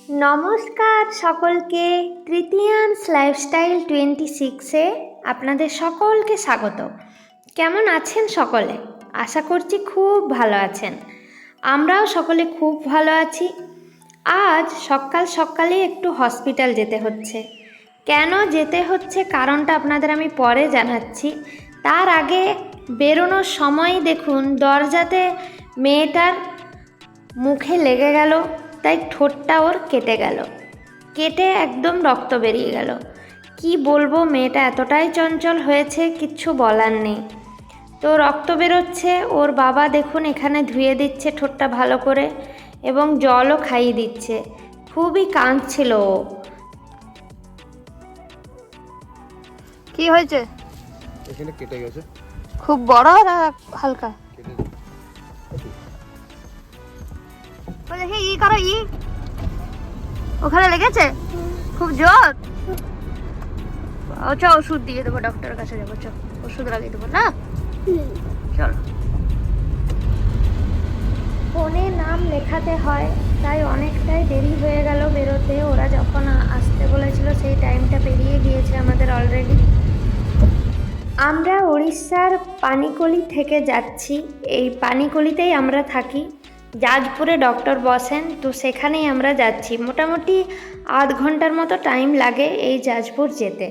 নমস্কার সকলকে, তৃতীয়াংশ লাইফস্টাইল 26-এ আপনাদের সকলকে স্বাগত। কেমন আছেন সকলে? আশা করছি খুব ভালো আছেন। আমরাও সকলে খুব ভালো আছি। আজ সকাল সকালে একটু হসপিটাল যেতে হচ্ছে। কেন যেতে হচ্ছে কারণটা আপনাদের আমি পরে জানাচ্ছি। তার আগে বেরোনোর সময় দেখুন দরজাতে মেয়েটার মুখে লেগে গেল, তাই ঠোঁটটা ওর কেটে গেল, কেটে একদম রক্ত বেরিয়ে গেল। কি বলবো, মেয়েটা এতটাই চঞ্চল হয়েছে, কিচ্ছু বলার নেই। তো রক্ত বেরোচ্ছে, ওর বাবা দেখুন এখানে ধুয়ে দিচ্ছে ঠোঁটটা ভালো করে এবং জলও খাইয়ে দিচ্ছে। খুবই কাঁদছিল ও। কি হয়েছে? এখানে কেটে গেছে। খুব বড় না হালকা? দেখি করো ওখানে লেগেছে খুব জোর। চ ওষুধ দিয়ে দেবো, ডক্টরের কাছে যাবো, চ ওষুধ লাগিয়ে দেবো না। চলো। ফোনে নাম লেখাতে হয়, তাই অনেকটাই দেরি হয়ে গেল বেরোতে। ওরা যখন আসতে বলেছিল সেই টাইমটা পেরিয়ে গিয়েছে আমাদের অলরেডি। আমরা উড়িষ্যার পানিকোলি থেকে যাচ্ছি। এই পানিকোলিতেই আমরা থাকি। জাজপুরে ডক্টর বসেন, তো সেখানেই আমরা যাচ্ছি। মোটামুটি আধ ঘন্টার মতো টাইম লাগে এই জাজপুর যেতে।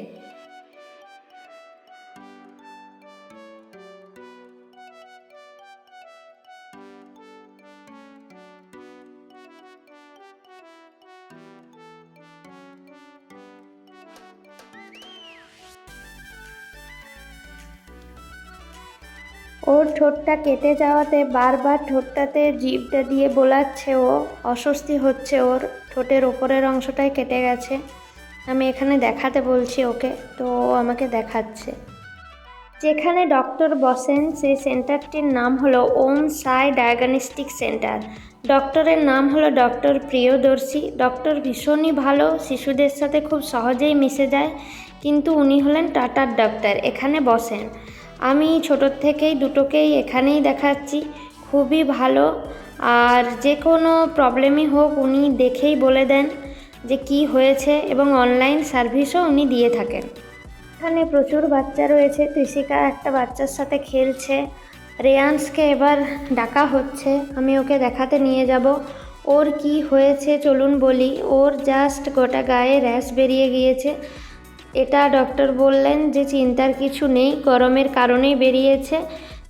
ওর ঠোঁটটা কেটে যাওয়াতে বারবার ঠোঁটটাতে জিভটা দিয়ে বোলাচ্ছে ও, অস্বস্তি হচ্ছে ওর। ঠোঁটের ওপরের অংশটাই কেটে গেছে। আমি এখানে দেখাতে বলছি ওকে, তো ও আমাকে দেখাচ্ছে। যেখানে ডক্টর বসেন সেই সেন্টারটির নাম হলো ওম সাই ডায়াগনস্টিক সেন্টার। ডক্টরের নাম হলো ডক্টর প্রিয়দর্শী। ডক্টর ভীষণই ভালো, শিশুদের সাথে খুব সহজেই মিশে যায়, কিন্তু উনি হলেন টাটার ডক্টর, এখানে বসেন। আমি ছোটোর থেকেই দুটোকেই এখানেই দেখাচ্ছি, খুবই ভালো। আর যে কোনো প্রবলেমই হোক উনি দেখেই বলে দেন যে কি হয়েছে, এবং অনলাইন সার্ভিসও উনি দিয়ে থাকেন। এখানে প্রচুর বাচ্চা রয়েছে। তৃষিকা একটা বাচ্চার সাথে খেলছে। রেয়ান্সকে এবার ডাকা হচ্ছে, আমি ওকে দেখাতে নিয়ে যাব। ওর কি হয়েছে চলুন বলি। ওর জাস্ট গোটা গায়ে র্যাশ বেরিয়ে গিয়েছে। এটা ডক্টর বললেন যে চিন্তার কিছু নেই, গরমের কারণেই বেরিয়েছে,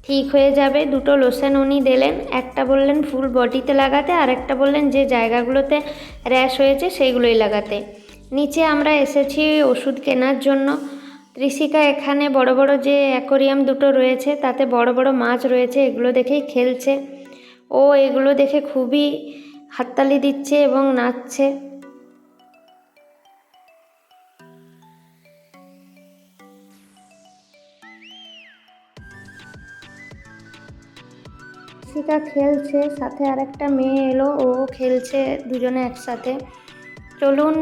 ঠিক হয়ে যাবে। দুটো লোশন উনি দিলেন, একটা বললেন ফুল বডিতে লাগাতে, আর একটা বললেন যে জায়গাগুলোতে র্যাশ হয়েছে সেইগুলোই লাগাতে। নিচে আমরা এসেছি ওষুধ কেনার জন্য। তৃষিকা এখানে বড় বড় যে অ্যাকোরিয়াম দুটো রয়েছে তাতে বড় বড় মাছ রয়েছে, এগুলো দেখেই খেলছে ও। এগুলো দেখে খুবই হাততালি দিচ্ছে এবং নাচছে। তৃষিকা খেলছে, সাথে আরেকটা মেয়ে এলো, ও খেলছে, দুজনে একসাথে। চলুন,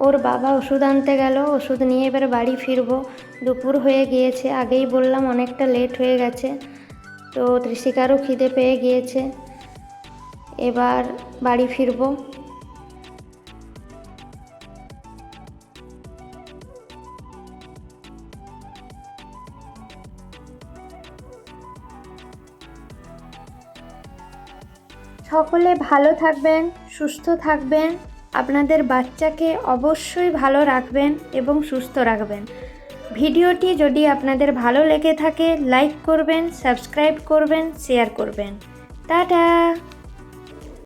ওর বাবা ওষুধ আনতে গেল, ওষুধ নিয়ে এবার বাড়ি ফিরবো। দুপুর হয়ে গিয়েছে, আগেই বললাম অনেকটা লেট হয়ে গেছে। তো তৃষিকারও খিদে পেয়ে গিয়েছে, এবার বাড়ি ফিরবো। সকলে ভালো থাকবেন, সুস্থ থাকবেন। আপনাদের বাচ্চাকে অবশ্যই ভালো রাখবেন এবং সুস্থ রাখবেন। ভিডিওটি যদি আপনাদের ভালো লেগে থাকে লাইক করবেন, সাবস্ক্রাইব করবেন, শেয়ার করবেন। টাটা।